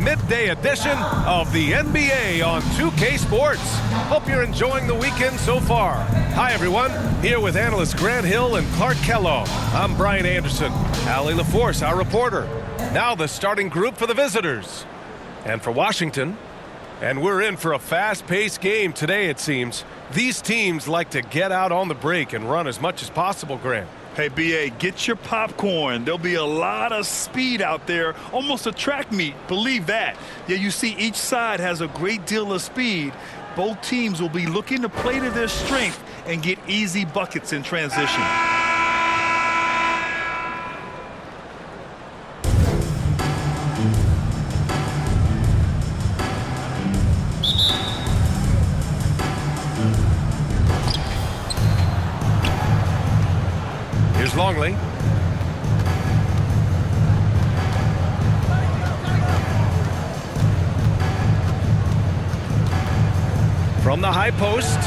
midday edition of the NBA on 2K Sports. Hope you're enjoying the weekend so far. Hi, everyone. Here with analysts Grant Hill and Clark Kellogg. I'm Brian Anderson. Allie LaForce, our reporter. Now the starting group for the visitors. And for Washington. And we're in for a fast-paced game today, it seems. These teams like to get out on the break and run as much as possible, Grant. Hey, B.A., get your popcorn. There'll be a lot of speed out there, almost a track meet. Believe that. Yeah, you see each side has a great deal of speed. Both teams will be looking to play to their strength and get easy buckets in transition. Longley. From the high post.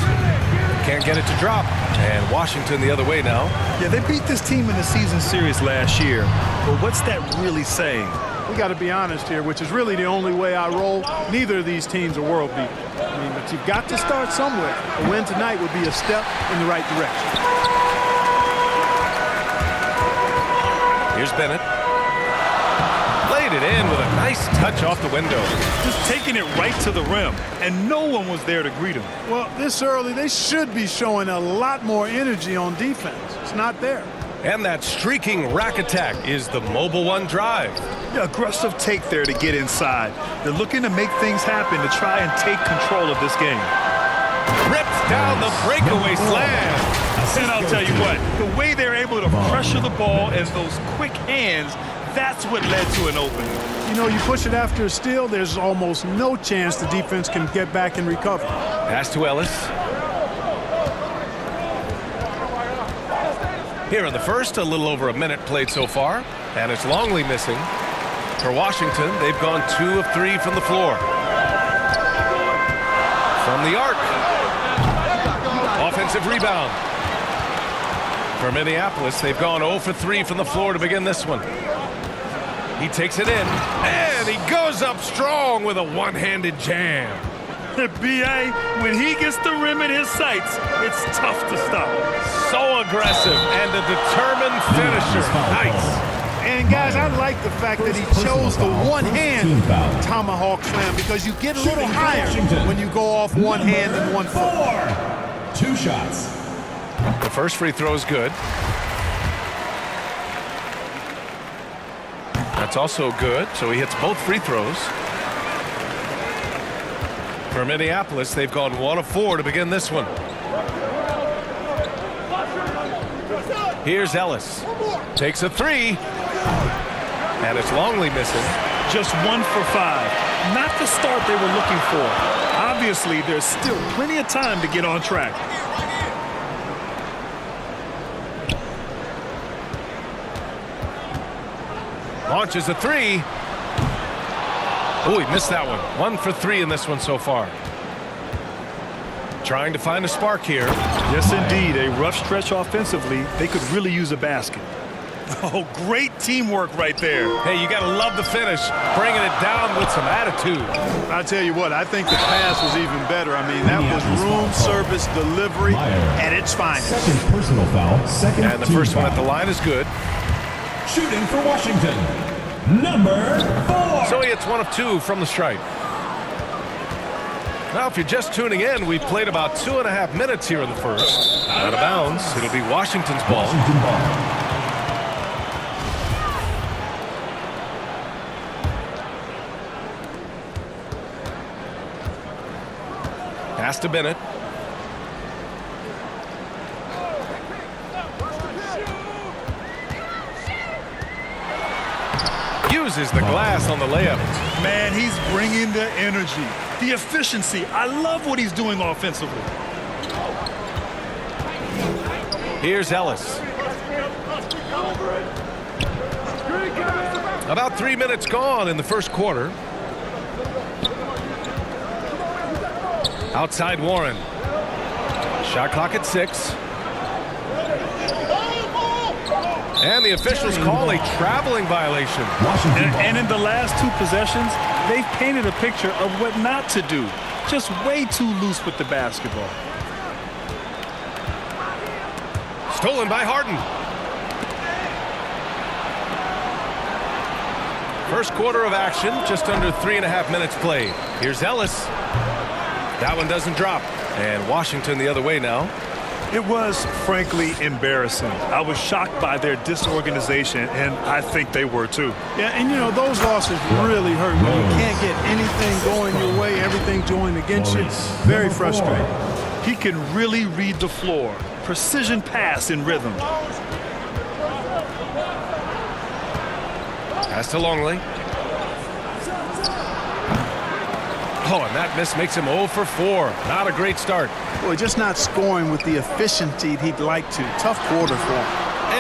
Can't get it to drop. And Washington the other way now. Yeah, they beat this team in the season series last year. But what's that really saying? We got to be honest here, which is really the only way I roll. Neither of these teams are world beaters. I mean, but you've got to start somewhere. A win tonight would be a step in the right direction. Here's Bennett. Laid it in with a nice touch off the window. Just taking it right to the rim, and no one was there to greet him. Well, this early, they should be showing a lot more energy on defense. It's not there. And that streaking rack attack is the mobile one drive. Yeah, aggressive take there to get inside. They're looking to make things happen to try and take control of this game. Rips down the breakaway slam. And I'll tell you what, the way they're able to pressure the ball and those quick hands, that's what led to an opening. You know, you push it after a steal, there's almost no chance the defense can get back and recover. Pass to Ellis. Here in the first, a little over a minute played so far, and it's Longley missing. For Washington, they've gone 2 of 3 from the floor. From the arc. Offensive rebound. For Minneapolis, they've gone 0 for 3 from the floor to begin this one. He takes it in, and he goes up strong with a one-handed jam. B.A., when he gets the rim in his sights, it's tough to stop. So aggressive and a determined finisher. Nice. And, guys, I like the fact that he chose the one-hand tomahawk slam because you get a little higher when you go off one hand and 1 foot. 2 shots. The first free throw is good. That's also good, so he hits both free throws. For Minneapolis, they've gone 1 of 4 to begin this one. Here's Ellis. Takes a 3. And it's Longley missing. Just 1 for 5. Not the start they were looking for. Obviously, there's still plenty of time to get on track. Launches a 3. Oh, he missed that one. 1 for 3 in this one so far. Trying to find a spark here. Yes, indeed. A rough stretch offensively. They could really use a basket. Oh, great teamwork right there. Hey, you got to love the finish. Bringing it down with some attitude. I tell you what, I think the pass was even better. I mean, that was room service delivery at its finest. Second personal foul. Second and the first one at the line is good. Shooting for Washington, number 4. So he hits 1 of 2 from the stripe. Now, if you're just tuning in, we've played about 2.5 minutes here in the first. Out of bounds. It'll be Washington's ball. Pass to Bennett. Uses the glass on the layup. Man, he's bringing the energy, the efficiency. I love what he's doing offensively. Here's Ellis. About 3 minutes gone in the first quarter. Outside Warren. Shot clock at 6. And the officials call a traveling violation. And in the last 2 possessions, they've painted a picture of what not to do. Just way too loose with the basketball. Stolen by Harden. First quarter of action, just under 3.5 minutes played. Here's Ellis. That one doesn't drop. And Washington the other way now. It was, frankly, embarrassing. I was shocked by their disorganization, and I think they were too. Yeah, and you know, those losses really hurt when you can't get anything going your way, everything going against you. Very frustrating. He can really read the floor. Precision pass in rhythm. Pass to Longley. Oh, and that miss makes him 0 for 4. Not a great start. Boy, just not scoring with the efficiency he'd like to. Tough quarter for him.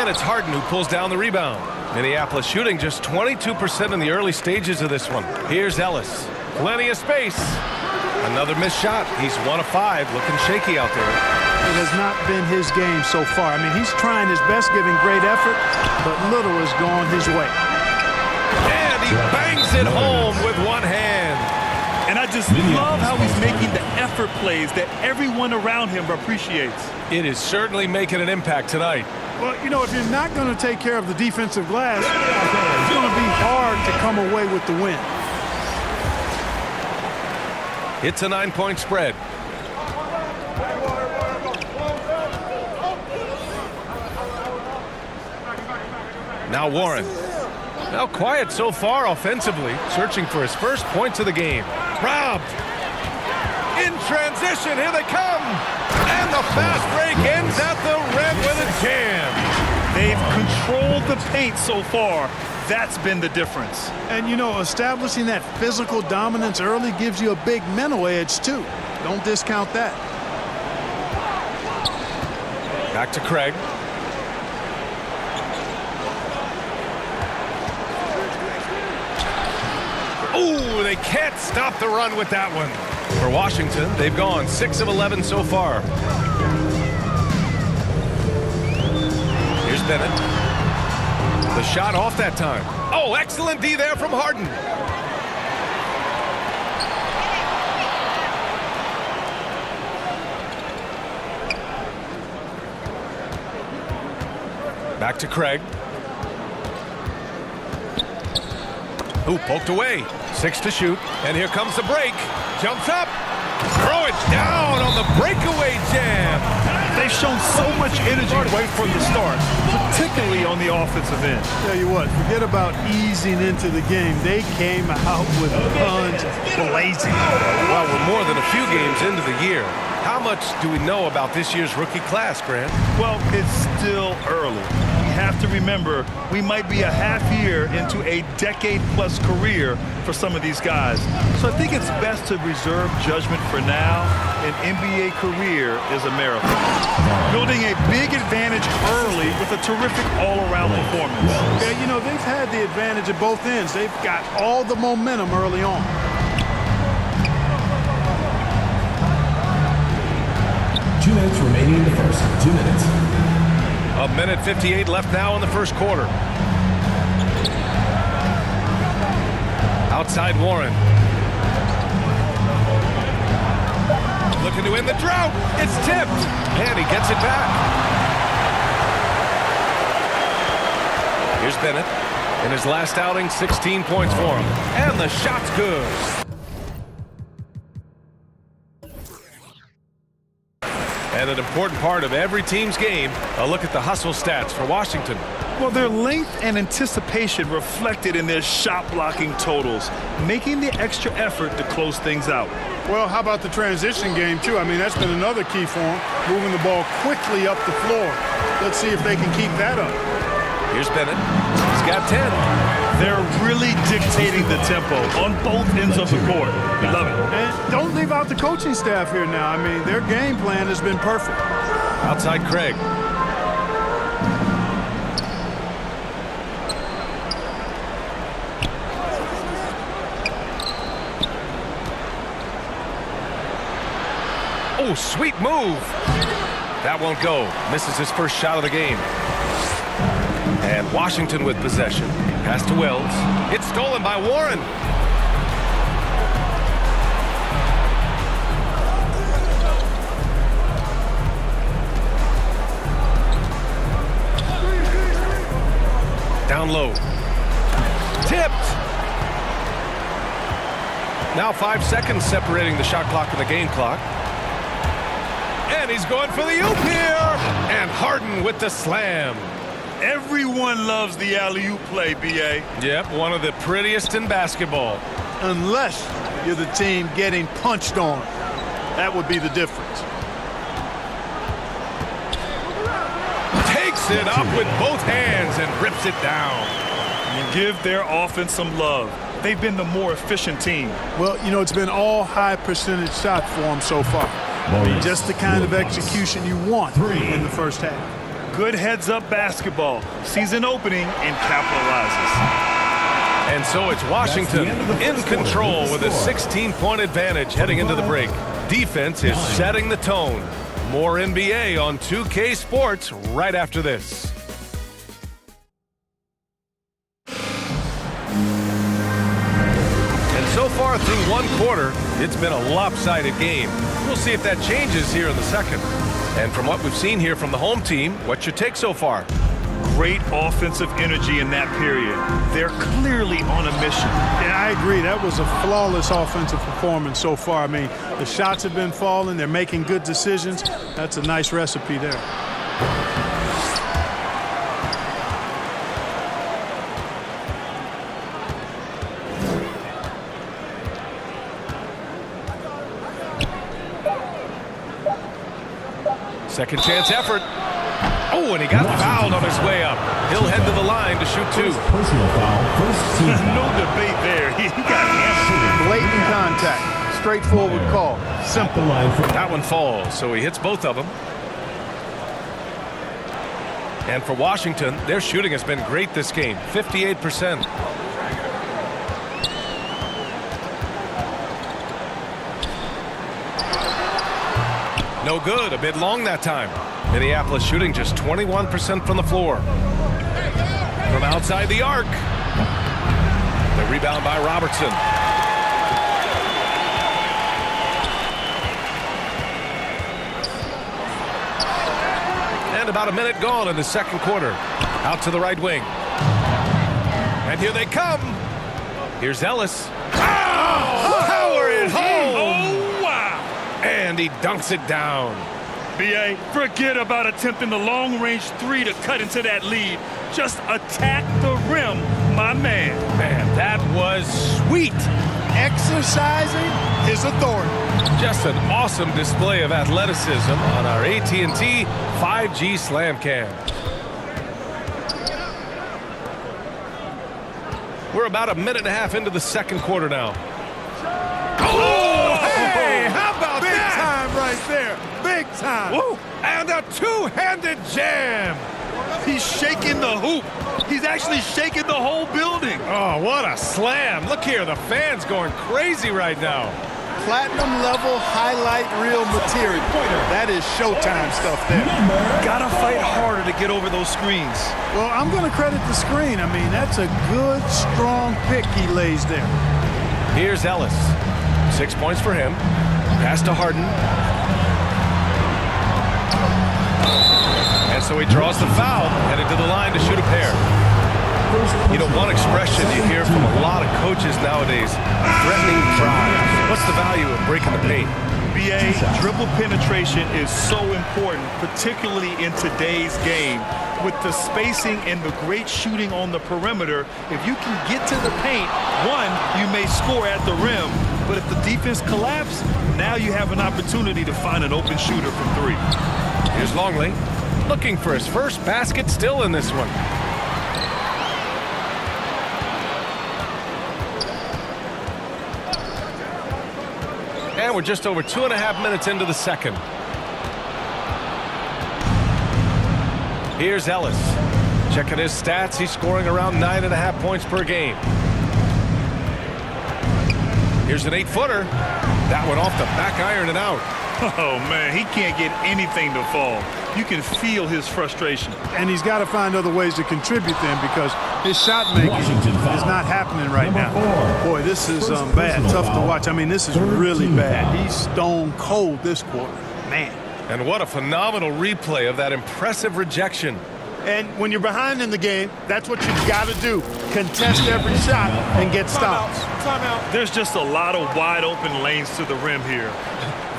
And it's Harden who pulls down the rebound. Minneapolis shooting just 22% in the early stages of this one. Here's Ellis. Plenty of space. Another missed shot. He's 1 of 5, looking shaky out there. It has not been his game so far. I mean, he's trying his best, giving great effort, but little has gone his way. And he bangs it home with one hand. And I just love how he's making the effort plays that everyone around him appreciates. It is certainly making an impact tonight. Well, you know, if you're not going to take care of the defensive glass, it's going to be hard to come away with the win. It's a 9-point spread. Now Warren. Now quiet so far offensively, searching for his first points of the game. Robbed. In transition, here they come. And the fast break ends at the rim with a jam. They've controlled the paint so far. That's been the difference. And, you know, establishing that physical dominance early gives you a big mental edge, too. Don't discount that. Back to Craig. Ooh, they can't stop the run with that one. For Washington, they've gone 6 of 11 so far. Here's Bennett. The shot off that time. Oh, excellent D there from Harden. Back to Craig. Ooh, poked away. 6 to shoot. And here comes the break. Jumps up. Throw it down on the breakaway jam. They've shown so much energy right from the start, particularly on the offensive end. Tell you what, forget about easing into the game. They came out with guns blazing. Well, we're more than a few games into the year. How much do we know about this year's rookie class, Grant? Well, it's still early. We have to remember we might be a half year into a decade-plus career for some of these guys. So I think it's best to reserve judgment for now. An NBA career is a marathon. Building a big advantage early with a terrific all-around performance. Yeah, you know, they've had the advantage at both ends. They've got all the momentum early on. 2 minutes remaining in the first. 2 minutes. A minute 58 left now in the first quarter. Outside Warren. Looking to end the drought. It's tipped. And he gets it back. Here's Bennett. In his last outing, 16 points for him. And the shot's good. And an important part of every team's game, a look at the hustle stats for Washington. Well, their length and anticipation reflected in their shot blocking totals, making the extra effort to close things out. Well, how about the transition game, too? I mean, that's been another key for them, moving the ball quickly up the floor. Let's see if they can keep that up. Here's Bennett. He's got 10. They're really dictating the tempo on both ends of the court. We love it. And don't leave out the coaching staff here now. I mean, their game plan has been perfect. Outside Craig. Oh, sweet move. That won't go. Misses his first shot of the game. And Washington with possession. Pass to Wells. It's stolen by Warren. down low. Tipped. Now 5 seconds separating the shot clock and the game clock. And he's going for the oop here. And Harden with the slam. Everyone loves the alley-oop play, B.A. Yep, one of the prettiest in basketball. Unless you're the team getting punched on. That would be the difference. Takes it up with both hands and rips it down. You give their offense some love. They've been the more efficient team. Well, you know, it's been all high percentage shots for them so far. I mean, just the kind of execution you want in the first half. Good heads-up basketball. Sees an opening and capitalizes. And so it's Washington in control with a 16-point advantage heading into the break. Defense is setting the tone. More NBA on 2K Sports right after this. And so far through one quarter, it's been a lopsided game. We'll see if that changes here in the second. And from what we've seen here from the home team, what's your take so far? Great offensive energy in that period. They're clearly on a mission. Yeah, I agree. That was a flawless offensive performance so far. I mean, the shots have been falling. They're making good decisions. That's a nice recipe there. Second chance effort. Oh, and he got fouled on his way up. He'll head to the line to shoot two. Personal foul. First team No foul. debate there. He got hammered. Blatant contact. Straightforward call. Simple line for That one falls, so he hits both of them. And for Washington, their shooting has been great this game, 58%. No good, a bit long that time. Minneapolis shooting just 21% from the floor. From outside the arc. The rebound by Robertson. And about a minute gone in the second quarter. Out to the right wing. And here they come. Here's Ellis. Oh! Power it home! Oh, wow! And he dunks it down. B.A., forget about attempting the long-range three to cut into that lead. Just attack the rim, my man. Man, that was sweet. Exercising his authority. Just an awesome display of athleticism on our AT&T 5G Slam Cam. We're about a minute and a half into the second quarter now. Oh, hey, how about big that? Big time right there. Big time. Woo. And a two-handed jam. He's shaking the hoop. He's actually shaking the whole building. Oh, what a slam. Look here, the fans going crazy right now. Platinum level highlight reel material. That is Showtime stuff there. Gotta fight harder to get over those screens. Well, I'm going to credit the screen. I mean, that's a good, strong pick he lays there. Here's Ellis. 6 points for him. Pass to Harden. And so he draws the foul, headed to the line to shoot a pair. You know, one expression you hear from a lot of coaches nowadays, threatening drives. What's the value of breaking the paint? B.A., dribble penetration is so important, particularly in today's game. With the spacing and the great shooting on the perimeter, if you can get to the paint, one, you may score at the rim, but if the defense collapses, now you have an opportunity to find an open shooter from three. Here's Longley, looking for his first basket still in this one. And we're just over 2.5 minutes into the second. Here's Ellis. Checking his stats, he's scoring around 9.5 points per game. Here's an 8-footer. That one off the back iron and out. Oh, man, he can't get anything to fall. You can feel his frustration. And he's got to find other ways to contribute then, because his shot making is not happening right now. Boy, this is bad. Tough to watch. I mean, this is really bad. He's stone cold this quarter. Man. And what a phenomenal replay of that impressive rejection. And when you're behind in the game, that's what you've got to do. Contest every shot and get stops. Timeout. There's just a lot of wide open lanes to the rim here.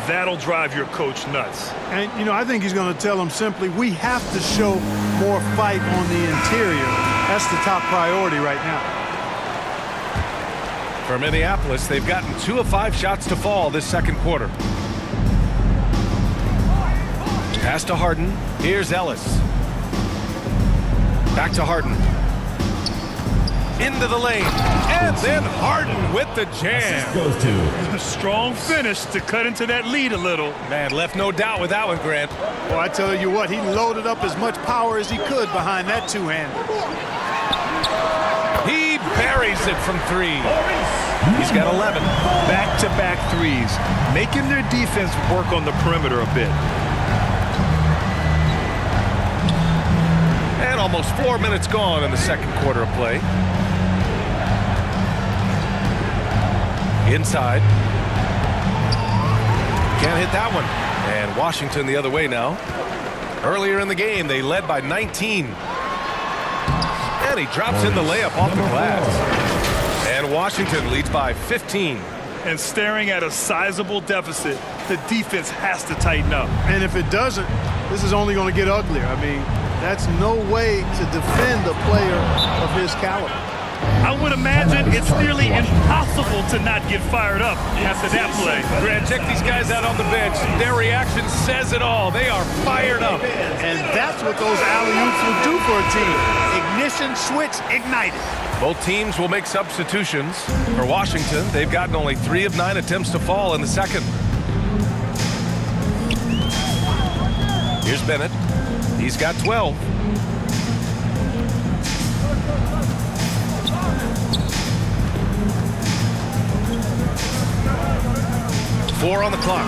That'll drive your coach nuts. And, you know, I think he's going to tell them simply, we have to show more fight on the interior. That's the top priority right now. For Minneapolis, they've gotten 2 of 5 shots to fall this second quarter. Pass to Harden. Here's Ellis. Back to Harden. Into the lane. And then Harden with the jam. Goes to A strong finish to cut into that lead a little. Man, left no doubt with that one, Grant. Well, I tell you what, he loaded up as much power as he could behind that two-hander. He buries it from 3. He's got 11. Back-to-back threes, making their defense work on the perimeter a bit. And almost 4 minutes gone in the second quarter of play. Inside. Can't hit that one. And Washington the other way now. Earlier in the game, they led by 19. And he drops in the layup off the glass. And Washington leads by 15. And staring at a sizable deficit, the defense has to tighten up. And if it doesn't, this is only going to get uglier. I mean, that's no way to defend a player of his caliber. I would imagine it's nearly impossible to not get fired up after that play. Grant, check these guys out on the bench. Their reaction says it all. They are fired up. And that's what those alley-oops will do for a team. Ignition switch ignited. Both teams will make substitutions. For Washington, they've gotten only 3 of 9 attempts to fall in the second. Here's Bennett. He's got 12. Four on the clock.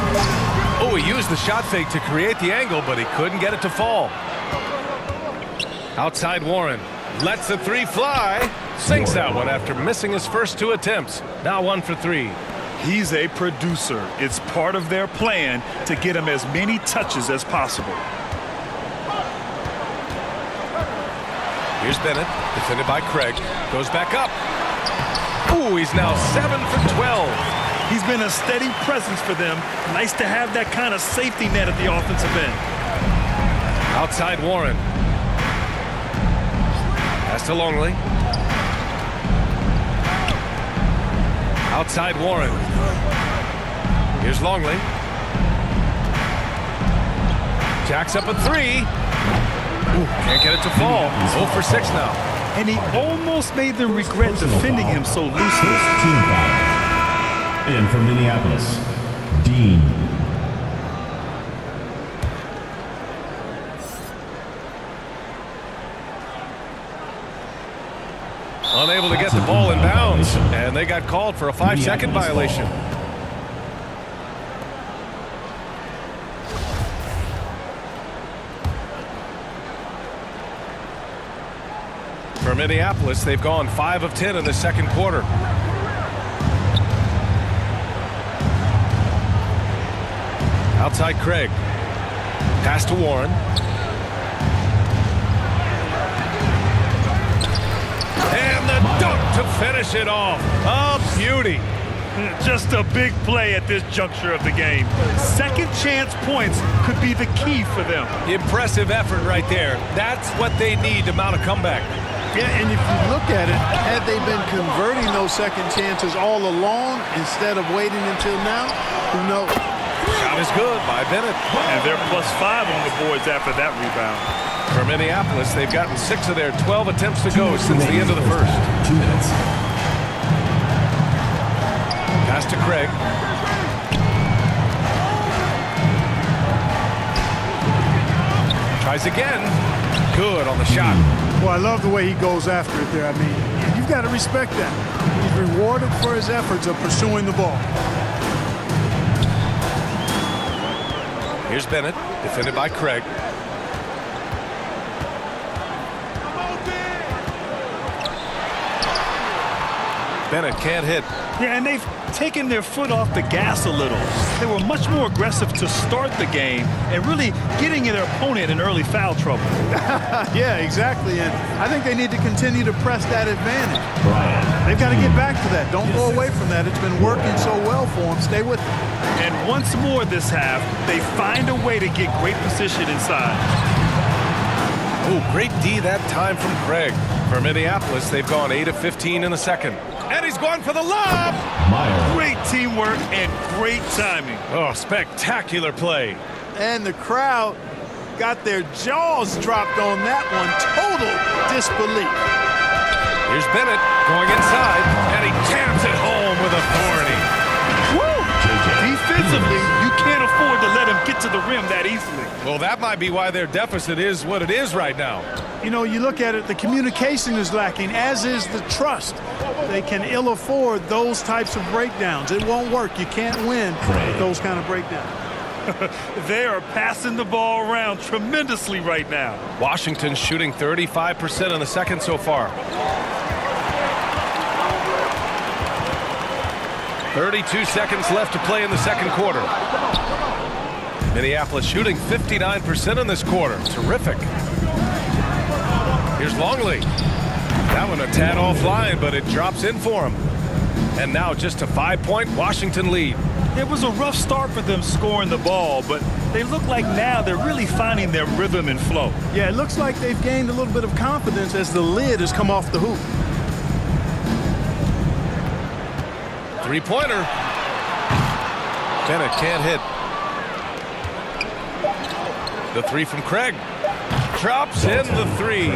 Oh, he used the shot fake to create the angle, but he couldn't get it to fall. Outside Warren. Lets the 3 fly. Sinks that one after missing his first 2 attempts. Now 1 for 3. He's a producer. It's part of their plan to get him as many touches as possible. Here's Bennett, defended by Craig. Goes back up. Ooh, he's now 7 for 12. He's been a steady presence for them. Nice to have that kind of safety net at the offensive end. Outside Warren. Pass to Longley. Outside Warren. Here's Longley. Jacks up a 3. Ooh, can't get it to fall. 0 for 6 now. And he almost made them regret defending him so loosely. team foul. And from Minneapolis, Dean. Unable to get the ball in bounds, and they got called for a 5-second violation. For Minneapolis, they've gone 5 of 10 in the second quarter. Outside Craig. Pass to Warren. And the dunk to finish it off. A beauty. Just a big play at this juncture of the game. Second chance points could be the key for them. Impressive effort right there. That's what they need to mount a comeback. Yeah, and if you look at it, had they been converting those second chances all along instead of waiting until now, who knows? Shot is good by Bennett. And they're +5 on the boards after that rebound. For Minneapolis, they've gotten 6 of their 12 attempts to go since the end of the first. 2 minutes. Pass to Craig. Tries again. Good on the shot. Well, I love the way he goes after it there. I mean, you've got to respect that. He's rewarded for his efforts of pursuing the ball. Here's Bennett, defended by Craig. Bennett can't hit. Yeah, and they've taking their foot off the gas a little. They were much more aggressive to start the game and really getting their opponent in early foul trouble. Yeah, exactly. And I think they need to continue to press that advantage. They've got to get back to that. Don't go away from that. It's been working so well for them. Stay with it. And once more this half, they find a way to get great position inside. Oh, great D that time from Craig. For Minneapolis, they've gone 8 of 15 in the second. And he's going for the lob! Great teamwork and great timing. Oh, spectacular play. And the crowd got their jaws dropped on that one. Total disbelief. Here's Bennett going inside, and he jams it home with authority. Woo! Defensively, you can't afford to let him get to the rim that easily. Well, that might be why their deficit is what it is right now. You know, you look at it, the communication is lacking, as is the trust. They can ill afford those types of breakdowns. It won't work. You can't win with those kind of breakdowns. They are passing the ball around tremendously right now. Washington's shooting 35% in the second so far. 32 seconds left to play in the second quarter. Minneapolis shooting 59% in this quarter. Terrific. Here's Longley. That one a tad offline, but it drops in for him. And now just a 5-point Washington lead. It was a rough start for them scoring the ball, but they look like now they're really finding their rhythm and flow. Yeah, it looks like they've gained a little bit of confidence as the lid has come off the hoop. Three-pointer. Bennett can't hit. The three from Craig. Drops in the three.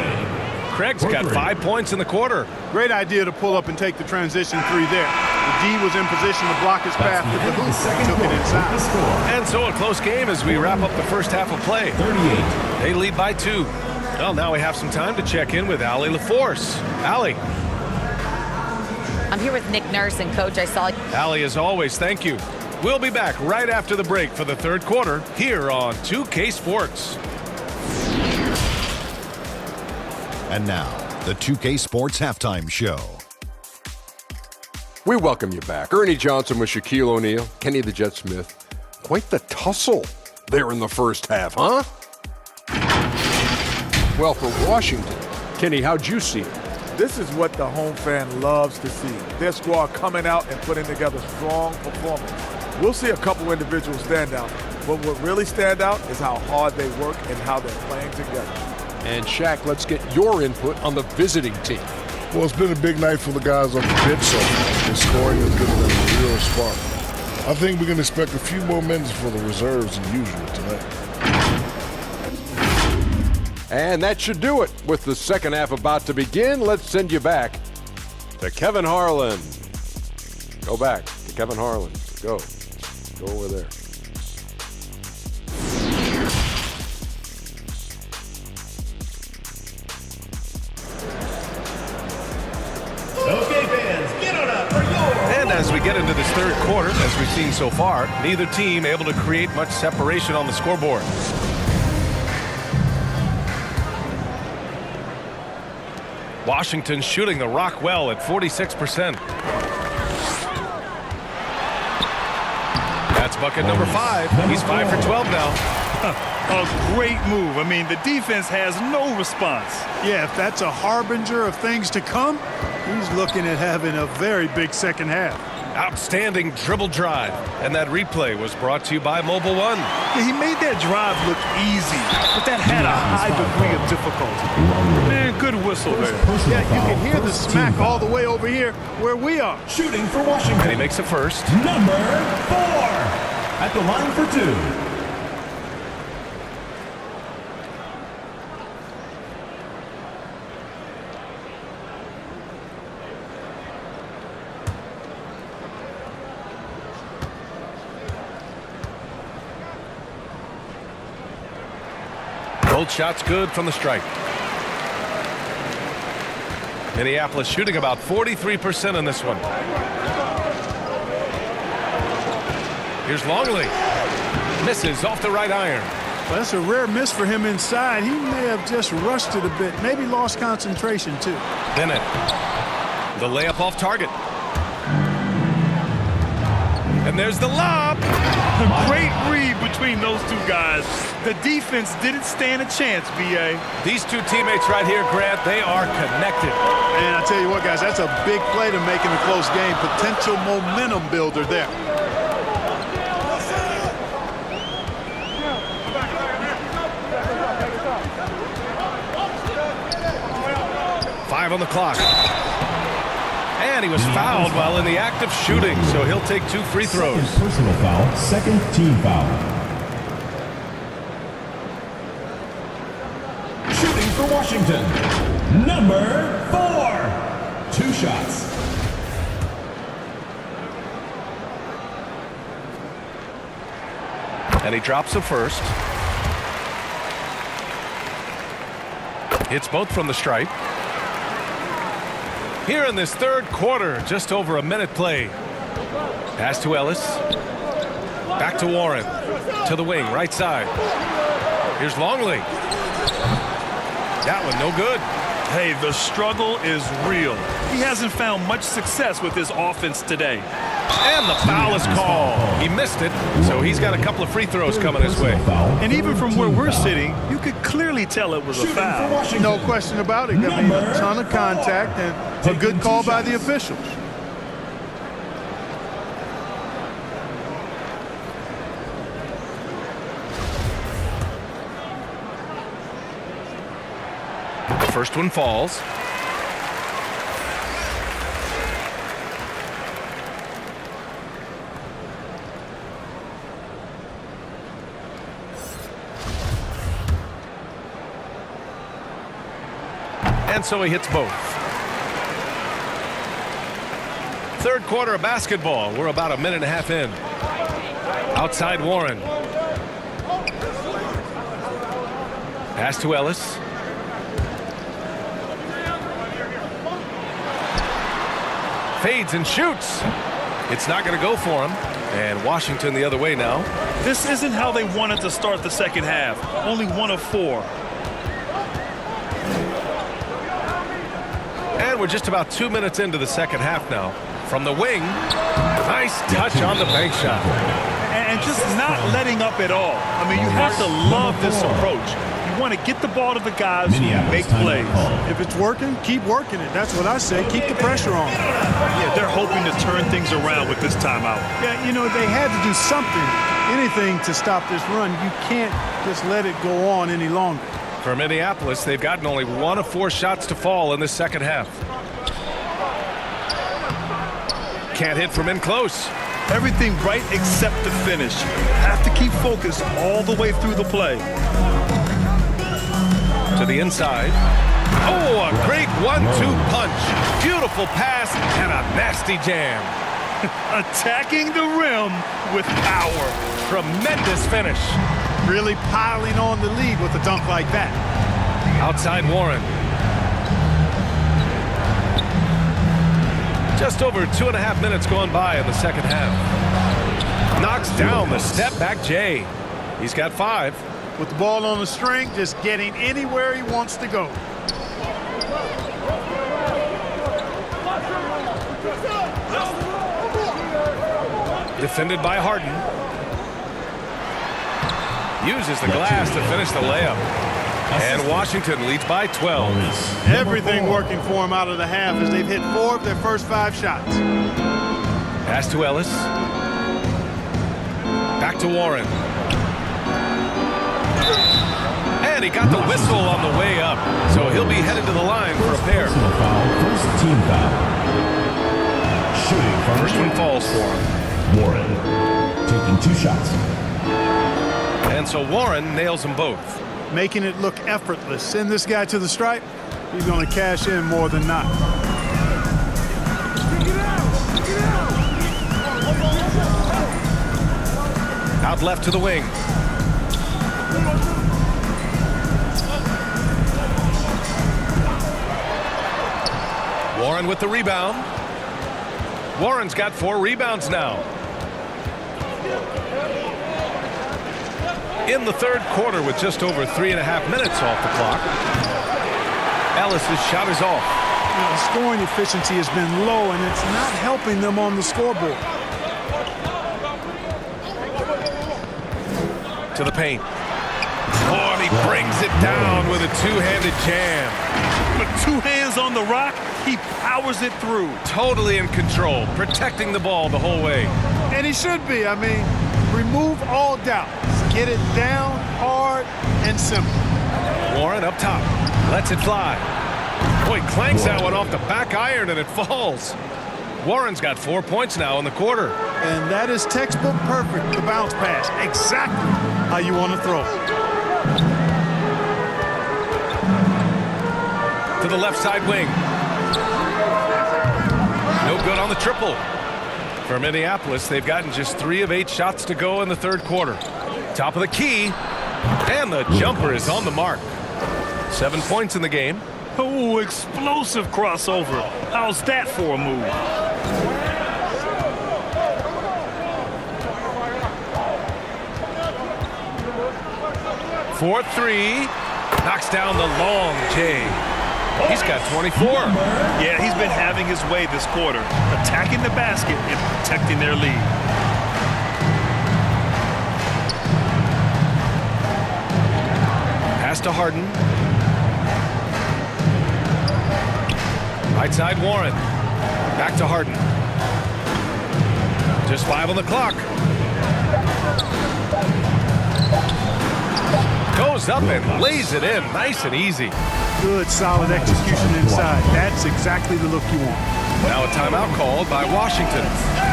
Craig's got 5 points in the quarter. Great idea to pull up and take the transition three there. The D was in position to block his path to the hoop. Took it inside. And so a close game as we wrap up the first half of play. 38. They lead by 2. Well, now we have some time to check in with Allie LaForce. Allie. I'm here with Nick Nurse, and Coach, I saw... Allie, as always, thank you. We'll be back right after the break for the third quarter here on 2K Sports. And now, the 2K Sports Halftime Show. We welcome you back. Ernie Johnson with Shaquille O'Neal, Kenny the Jet Smith. Quite the tussle there in the first half, huh? Well, for Washington, Kenny, how'd you see it? This is what the home fan loves to see. Their squad coming out and putting together strong performance. We'll see a couple individuals stand out, but what really stand out is how hard they work and how they're playing together. And Shaq, let's get your input on the visiting team. Well, it's been a big night for the guys on the bench so far. The scoring has given them a real spark. I think we can expect a few more minutes for the reserves than usual tonight. And that should do it. With the second half about to begin, let's send you back to Kevin Harlan. Go back to Kevin Harlan. Go. Go over there. Okay, fans, get on up for your... And as we get into this third quarter, as we've seen so far, neither team able to create much separation on the scoreboard. Washington shooting the rock well at 46%. That's bucket number 5. He's 5 for 12 now. A great move. I mean, the defense has no response. Yeah, if that's a harbinger of things to come, he's looking at having a very big second half. Outstanding dribble drive. And that replay was brought to you by Mobile One. Yeah, he made that drive look easy, but that had a high degree of difficulty. Man, good whistle there. Yeah, you can hear the smack all the way over here where we are. Shooting for Washington. And he makes a first. Number 4. At the line for 2. Both shots good from the strike. Minneapolis shooting about 43% in this one. Here's Longley. Misses off the right iron. Well, that's a rare miss for him inside. He may have just rushed it a bit. Maybe lost concentration, too. Bennett. The layup off target. And there's the lob. A great read between those two guys. The defense didn't stand a chance, B.A. These two teammates right here, Grant, they are connected. And I tell you what, guys, that's a big play to make in a close game. Potential momentum builder there. Five on the clock. And he was fouled while in the act of shooting, so he'll take 2 free throws. Second personal foul, second team foul. Shooting for Washington, number 4. 2 shots. And he drops the first. Hits both from the stripe. Here in this third quarter, just over a minute played. Pass to Ellis. Back to Warren. To the wing, right side. Here's Longley. That one no good. Hey, the struggle is real. He hasn't found much success with his offense today. And the foul is called. He missed it, so he's got a couple of free throws coming his way. And even from where we're sitting, you could clearly tell it was a foul. No question about it. I mean, a ton of contact and a good call by the officials. The first one falls. And so he hits both. Third quarter of basketball. We're about a minute and a half in. Outside Warren. Pass to Ellis. Fades and shoots. It's not going to go for him. And Washington the other way now. This isn't how they wanted to start the second half. Only 1 of 4. And we're just about 2 minutes into the second half now. From the wing, nice touch on the bank shot. And just not letting up at all. I mean, you have to love this approach. You want to get the ball to the guys who make plays. If it's working, keep working it. That's what I say. Keep the pressure on. Yeah, they're hoping to turn things around with this timeout. Yeah, you know, they had to do something, anything to stop this run. You can't just let it go on any longer. For Minneapolis, they've gotten only 1 of 4 shots to fall in this second half. Can't hit from in close. Everything right except the finish. Have to keep focused all the way through the play. To the inside. Oh, a great 1-2 punch. Beautiful pass and a nasty jam. Attacking the rim with power. Tremendous finish. Really piling on the lead with a dunk like that. Outside Warren. Just over 2.5 minutes gone by in the second half. Knocks down the step back Jay. He's got 5. With the ball on the string, just getting anywhere he wants to go. Defended by Harden. Uses the glass to finish the layup. And Washington leads by 12. Everything working for him out of the half as they've hit 4 of their first 5 shots. Pass to Ellis. Back to Warren. And he got the whistle on the way up. So he'll be headed to the line for a pair. First team foul. Shooting from First one falls for him. Warren taking 2 shots. And so Warren nails them both. Making it look effortless. Send this guy to the stripe. He's going to cash in more than not. Out left to the wing. Warren with the rebound. Warren's got 4 rebounds now. In the third quarter with just over 3.5 minutes off the clock. Ellis's shot is off. You know, the scoring efficiency has been low, and it's not helping them on the scoreboard. To the paint. Oh, and he brings it down with a two-handed jam. With two hands on the rock, he powers it through. Totally in control, protecting the ball the whole way. And he should be. I mean, remove all doubt. Get it down, hard, and simple. Warren up top. Lets it fly. Boy, clanks that one off the back iron and it falls. Warren's got 4 points now in the quarter. And that is textbook perfect, the bounce pass. Exactly how you want to throw it. To the left side wing. No good on the triple. For Minneapolis, they've gotten just 3 of 8 shots to go in the third quarter. Top of the key. And the jumper is on the mark. 7 points in the game. Oh, explosive crossover. How's that for a move? For 3. Knocks down the long J. He's got 24. Yeah, he's been having his way this quarter, attacking the basket and protecting their lead. Pass to Harden. Right side Warren. Back to Harden. Just 5 on the clock. Goes up and lays it in nice and easy. Good, solid execution inside. That's exactly the look you want. Now a timeout called by Washington.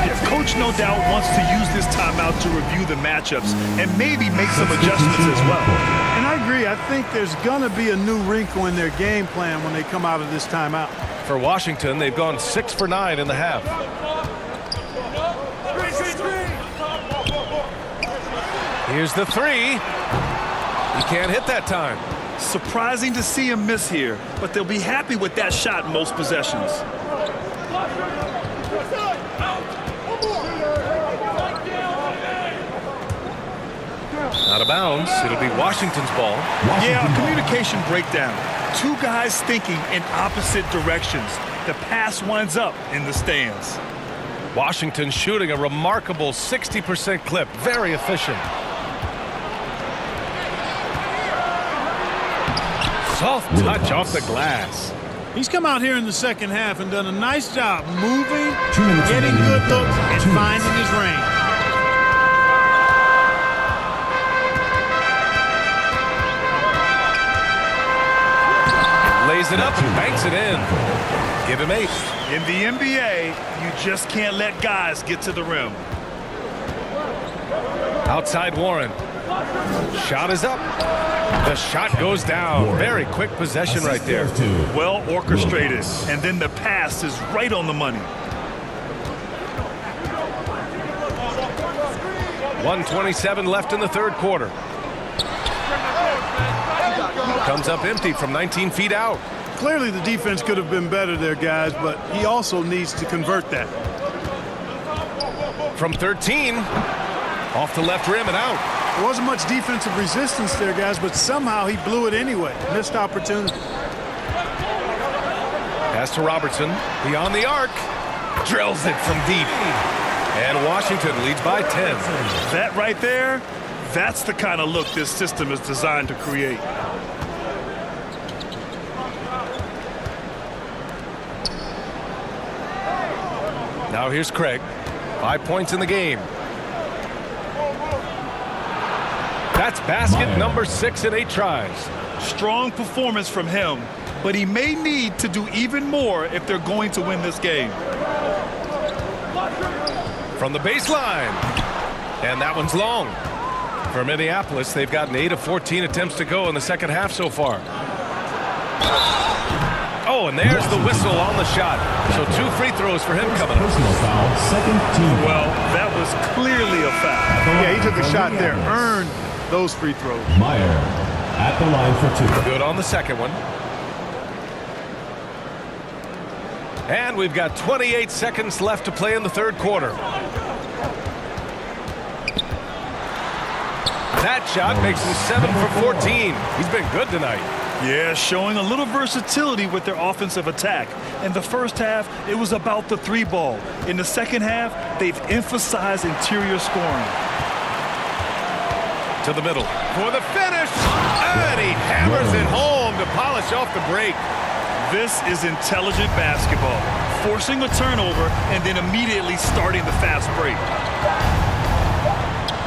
Yeah, Coach no doubt wants to use this timeout to review the matchups and maybe make some adjustments as well. And I agree. I think there's going to be a new wrinkle in their game plan when they come out of this timeout. For Washington, they've gone 6 for 9 in the half. Here's the 3. He can't hit that time. Surprising to see him miss here, but they'll be happy with that shot in most possessions. Out of bounds. It'll be Washington's ball. Yeah, a communication breakdown. 2 guys thinking in opposite directions. The pass winds up in the stands. Washington shooting a remarkable 60% clip. Very efficient. Soft touch off the glass. He's come out here in the second half and done a nice job moving, getting good looks, and finding his range. Lays it up and banks it in. Give him 8. In the NBA, you just can't let guys get to the rim. Outside Warren. Shot is up. The shot goes down. Very quick possession right there. Well orchestrated. And then the pass is right on the money. 1:27 left in the third quarter. Comes up empty from 19 feet out. Clearly the defense could have been better there, guys, but he also needs to convert that. From 13. Off the left rim and out. There wasn't much defensive resistance there, guys, but somehow he blew it anyway. Missed opportunity. Pass to Robertson. Beyond the arc. Drills it from deep. And Washington leads by 10. That right there, that's the kind of look this system is designed to create. Now here's Craig. 5 points in the game. That's basket number 6 in 8 tries. Strong performance from him, but he may need to do even more if they're going to win this game. From the baseline. And that one's long. For Minneapolis, they've gotten 8 of 14 attempts to go in the second half so far. Oh, and there's the whistle on the shot. So 2 free throws for him coming up. Personal foul, second team. Well, that was clearly a foul. Yeah, he took a shot there. Earned those free throws. Meyer at the line for 2. Good on the second one. And we've got 28 seconds left to play in the third quarter. That shot makes him 7 for 14. He's been good tonight. Yeah, showing a little versatility with their offensive attack. In the first half, it was about the 3 ball. In the second half, they've emphasized interior scoring. To the middle for the finish. And he hammers it home to polish off the break. This is intelligent basketball. Forcing a turnover and then immediately starting the fast break.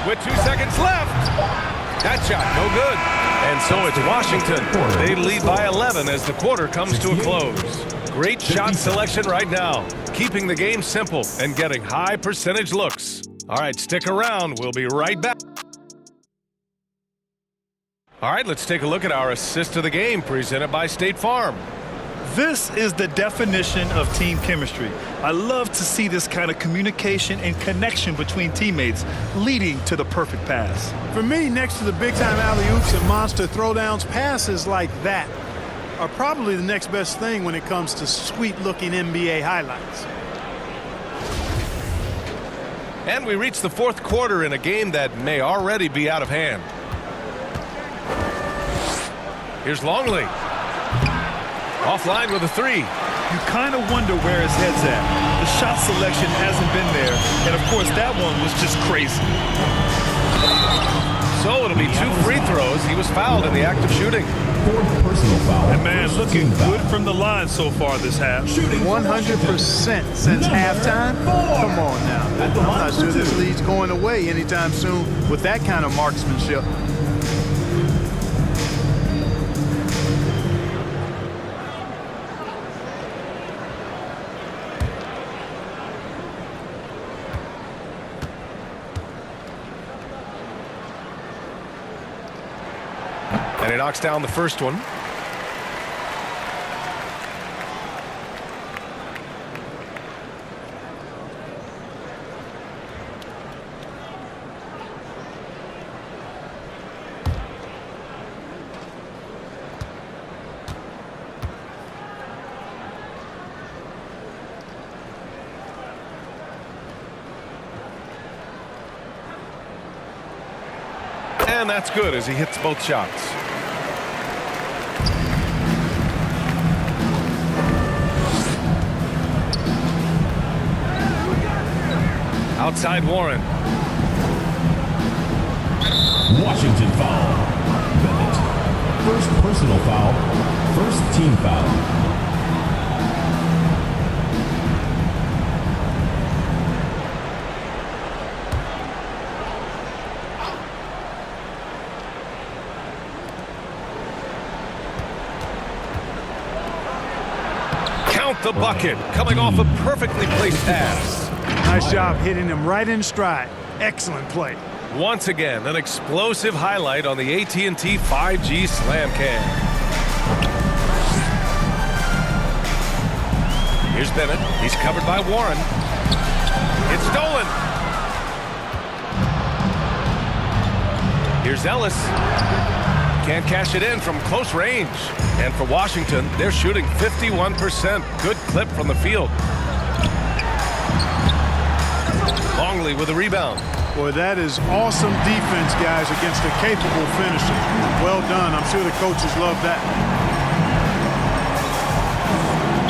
With 2 seconds left. That shot, no good. And so it's Washington. They lead by 11 as the quarter comes to a close. Great shot selection right now. Keeping the game simple and getting high percentage looks. All right, stick around. We'll be right back. All right, let's take a look at our assist of the game presented by State Farm. This is the definition of team chemistry. I love to see this kind of communication and connection between teammates leading to the perfect pass. For me, next to the big-time alley-oops and monster throwdowns, passes like that are probably the next best thing when it comes to sweet-looking NBA highlights. And we reach the fourth quarter in a game that may already be out of hand. Here's Longley. Offline with a three. You kind of wonder where his head's at. The shot selection hasn't been there. And, of course, that one was just crazy. So it'll be 2 free throws. He was fouled in the act of shooting. 4th personal foul. And, man, looking good from the line so far this half. 100% since halftime? Come on now. I'm not sure this lead's going away anytime soon with that kind of marksmanship. And he knocks down the first one. And that's good as he hits both shots. Outside Warren. Washington foul. Bennett. 1st personal foul. 1st team foul. Count the bucket. Coming off a perfectly placed pass. Nice job hitting him right in stride. Excellent play. Once again, an explosive highlight on the AT&T 5G Slam Cam. Here's Bennett. He's covered by Warren. It's stolen. Here's Ellis. Can't cash it in from close range. And for Washington, they're shooting 51%. Good clip from the field. Longley with a rebound. Boy, that is awesome defense, guys, against a capable finisher. Well done. I'm sure the coaches love that.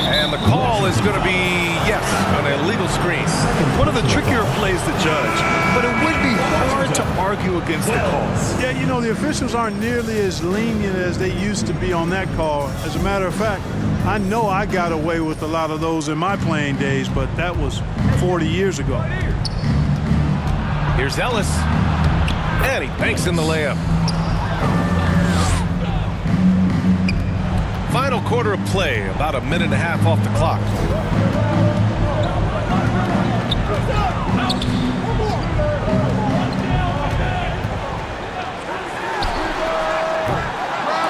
And the call is going to be, yes, an illegal screen. One of the trickier plays to judge, but it would be hard to argue against the call. Yeah, you know, the officials aren't nearly as lenient as they used to be on that call. As a matter of fact, I know I got away with a lot of those in my playing days, but that was 40 years ago. Here's Ellis. And he banks in the layup. Final quarter of play, about a minute and a half off the clock.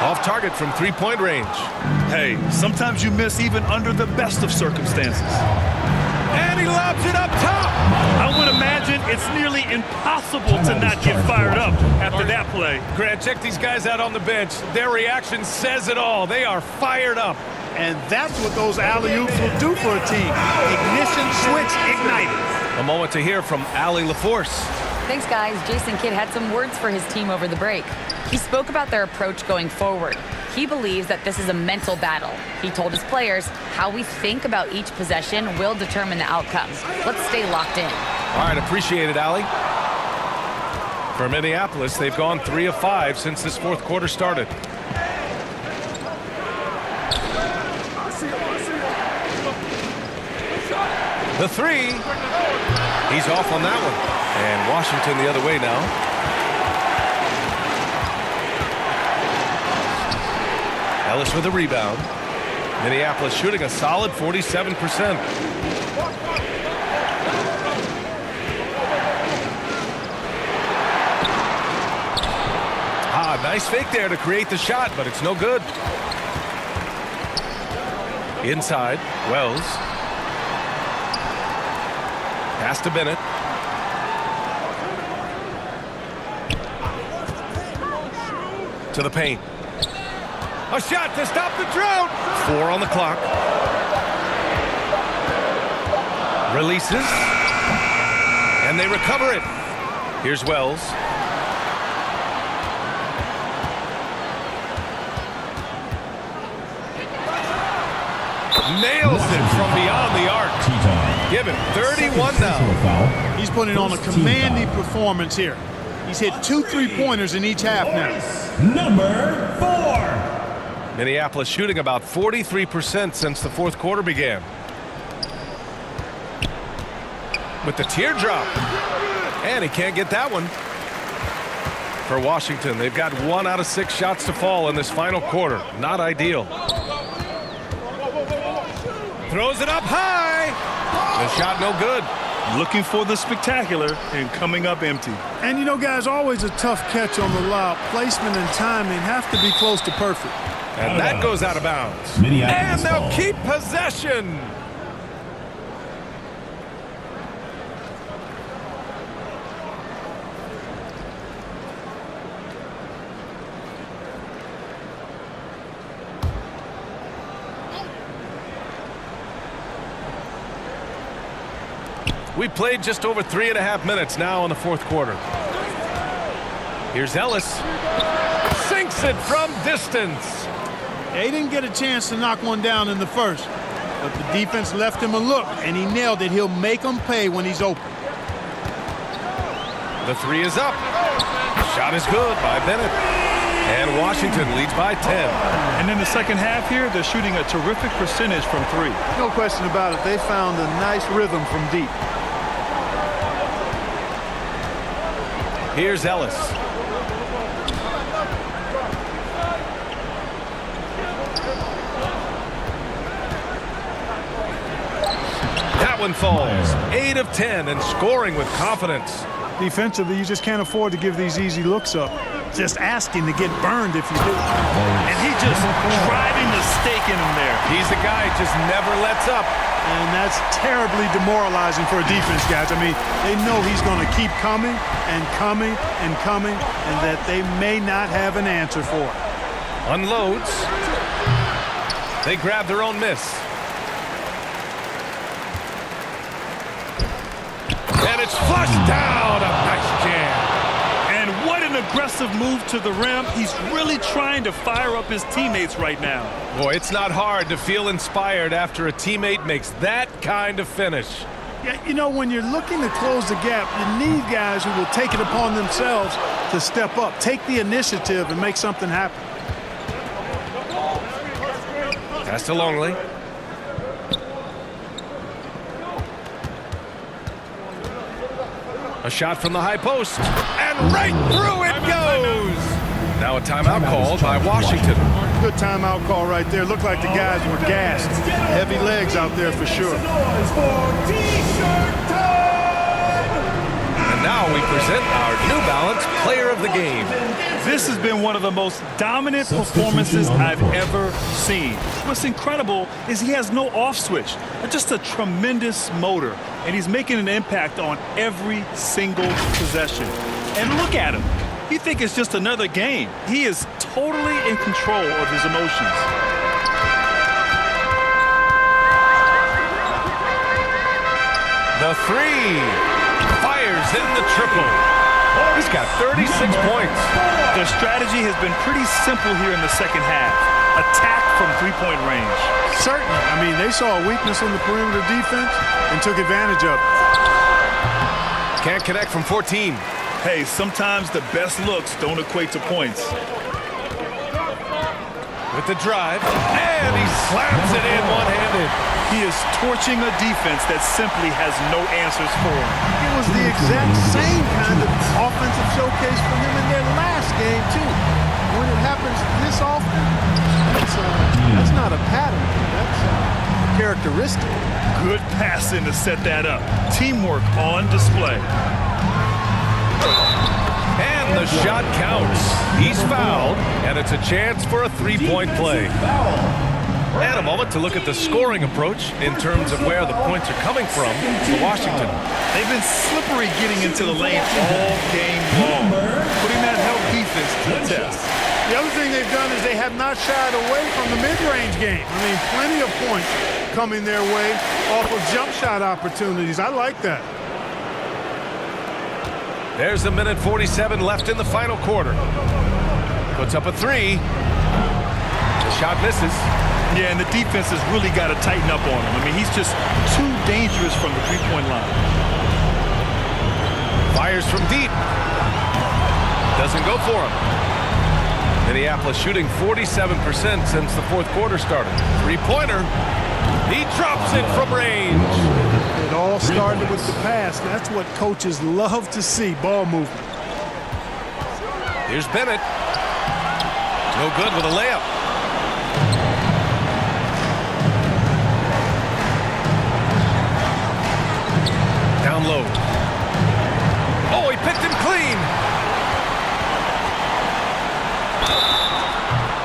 Off target from three-point range. Hey, sometimes you miss even under the best of circumstances. And he lobs it up top. I would imagine it's nearly impossible to not get fired up after that play. Grant, check these guys out on the bench. Their reaction says it all. They are fired up. And that's what those alley-oops will do for a team. Ignition switch ignited. A moment to hear from Allie LaForce. Thanks, guys. Jason Kidd had some words for his team over the break. He spoke about their approach going forward. He believes that this is a mental battle. He told his players how we think about each possession will determine the outcome. Let's stay locked in. All right, appreciate it, Allie. For Minneapolis, they've gone 3 of 5 since this fourth quarter started. The three. He's off on that one. And Washington the other way now. Ellis with a rebound. Minneapolis shooting a solid 47%. Nice fake there to create the shot, but it's no good. Inside, Wells. Pass to Bennett. To the paint. A shot to stop the drought. 4 on the clock. Releases. And they recover it. Here's Wells. Nails it from beyond the arc. Give him 31 now. He's putting on a commanding performance here. He's hit 2 3-pointers in each half now. Number 4. Minneapolis shooting about 43% since the fourth quarter began. With the teardrop. And he can't get that one. For Washington, they've got 1 out of 6 shots to fall in this final quarter. Not ideal. Throws it up high. The shot no good. Looking for the spectacular and coming up empty. And you know, guys, always a tough catch on the lob. Placement and timing have to be close to perfect. And that goes out of bounds. And they'll keep possession. We played just over 3.5 minutes now in the fourth quarter. Here's Ellis. Sinks it from distance. They didn't get a chance to knock one down in the first, but the defense left him a look, and he nailed it. He'll make them pay when he's open. The three is up. Shot is good by Bennett. And Washington leads by 10. And in the second half here, they're shooting a terrific percentage from 3. No question about it. They found a nice rhythm from deep. Here's Ellis. That one falls. 8 of 10 and scoring with confidence. Defensively, you just can't afford to give these easy looks up. Just asking to get burned if you do. And he just driving the stake in him there. He's the guy who just never lets up. And that's terribly demoralizing for a defense, guys. I mean, they know he's going to keep coming and coming and coming, and that they may not have an answer for it. Unloads. They grab their own miss. And it's flushed down. A nice jam. And what an aggressive move to the rim. He's really trying to fire up his teammates right now. Boy, it's not hard to feel inspired after a teammate makes that kind of finish. Yeah, you know, when you're looking to close the gap, you need guys who will take it upon themselves to step up, take the initiative, and make something happen. Pass to Longley. A shot from the high post. And right through it goes. Now a timeout called by Washington. Good timeout call right there. Looked like the guys were gassed. Heavy legs out there for sure. And now we present our New Balance Player of the Game. This has been one of the most dominant performances I've ever seen. What's incredible is he has no off switch. Just a tremendous motor. And he's making an impact on every single possession. And look at him. You think it's just another game. He is totally in control of his emotions. The three. Fires in the triple. He's got 36 points. Their strategy has been pretty simple here in the second half. Attack from three-point range. Certainly. I mean, they saw a weakness in the perimeter defense and took advantage of it. Can't connect from 14. Hey, sometimes the best looks don't equate to points. With the drive, and he slams it in one-handed. He is torching a defense that simply has no answers for him. It was the exact same kind of offensive showcase for him in their last game, too. When it happens this often, that's not a pattern. That's a characteristic. Good passing to set that up. Teamwork on display. And the shot counts. He's fouled, and it's a chance for a three-point play. And a moment to look at the scoring approach in terms of where the points are coming from for Washington. They've been slippery getting into the lane all game long, putting that help defense to the test. The other thing they've done is they have not shied away from the mid-range game. I mean, plenty of points coming their way off of jump shot opportunities. I like that. There's a minute 47 left in the final quarter. Puts up a three. The shot misses. Yeah, and the defense has really got to tighten up on him. I mean, he's just too dangerous from the three-point line. Fires from deep. Doesn't go for him. Minneapolis shooting 47% since the fourth quarter started. Three-pointer. He drops it from range. It all started with the pass. That's what coaches love to see, ball movement. Here's Bennett. No good with a layup. Down low. Oh, he picked him clean.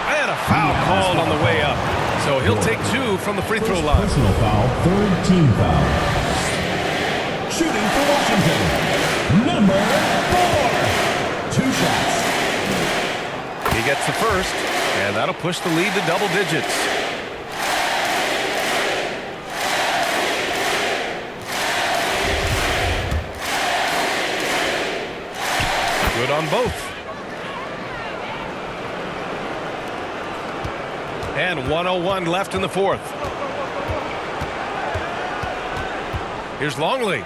And a foul called on the way up. So he'll take two from the free throw line. Personal foul, third team foul. Shooting for Washington, number 4. 2 shots. He gets the first, and that'll push the lead to double digits. Good on both. And 1:01 left in the fourth. Here's Longley.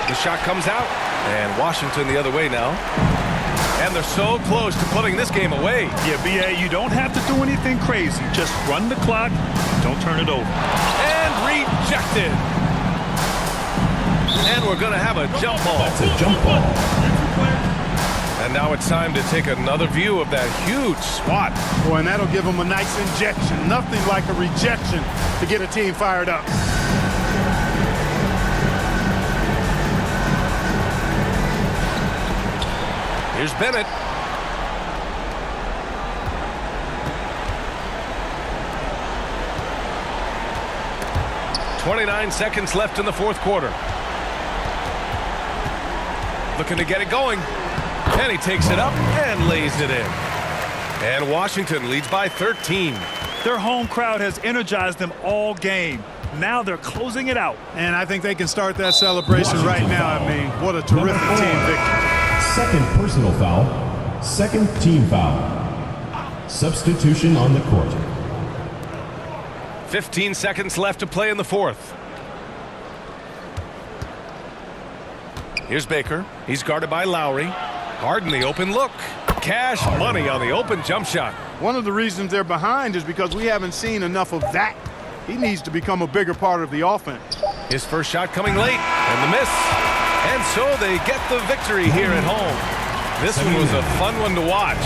The shot comes out, and Washington the other way now. And they're so close to putting this game away. Yeah, B.A., you don't have to do anything crazy. Just run the clock. Don't turn it over. And rejected. And we're going to have a jump ball. That's a jump ball. And now it's time to take another view of that huge spot. Boy, and that'll give them a nice injection. Nothing like a rejection to get a team fired up. Here's Bennett. "29 seconds left in the fourth quarter. Looking to get it going. And he takes it up and lays it in. And Washington leads by 13. Their home crowd has energized them all game. Now they're closing it out. And I think they can start that celebration right now. I mean, what a terrific team victory. Second personal foul, second team foul. Substitution on the court. 15 seconds left to play in the fourth. Here's Baker. He's guarded by Lowry. Harden the open look. Cash money on the open jump shot. One of the reasons they're behind is because we haven't seen enough of that. He needs to become a bigger part of the offense. His first shot coming late, and the miss. And so they get the victory here at home. This one was a fun one to watch.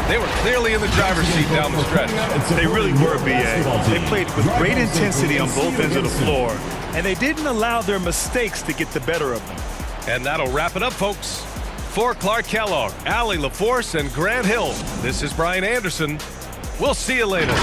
They were clearly in the driver's seat down the stretch. They really were, B.A. They played with great intensity on both ends of the floor, and they didn't allow their mistakes to get the better of them. And that'll wrap it up, folks. For Clark Kellogg, Allie LaForce, and Grant Hill, this is Brian Anderson. We'll see you later.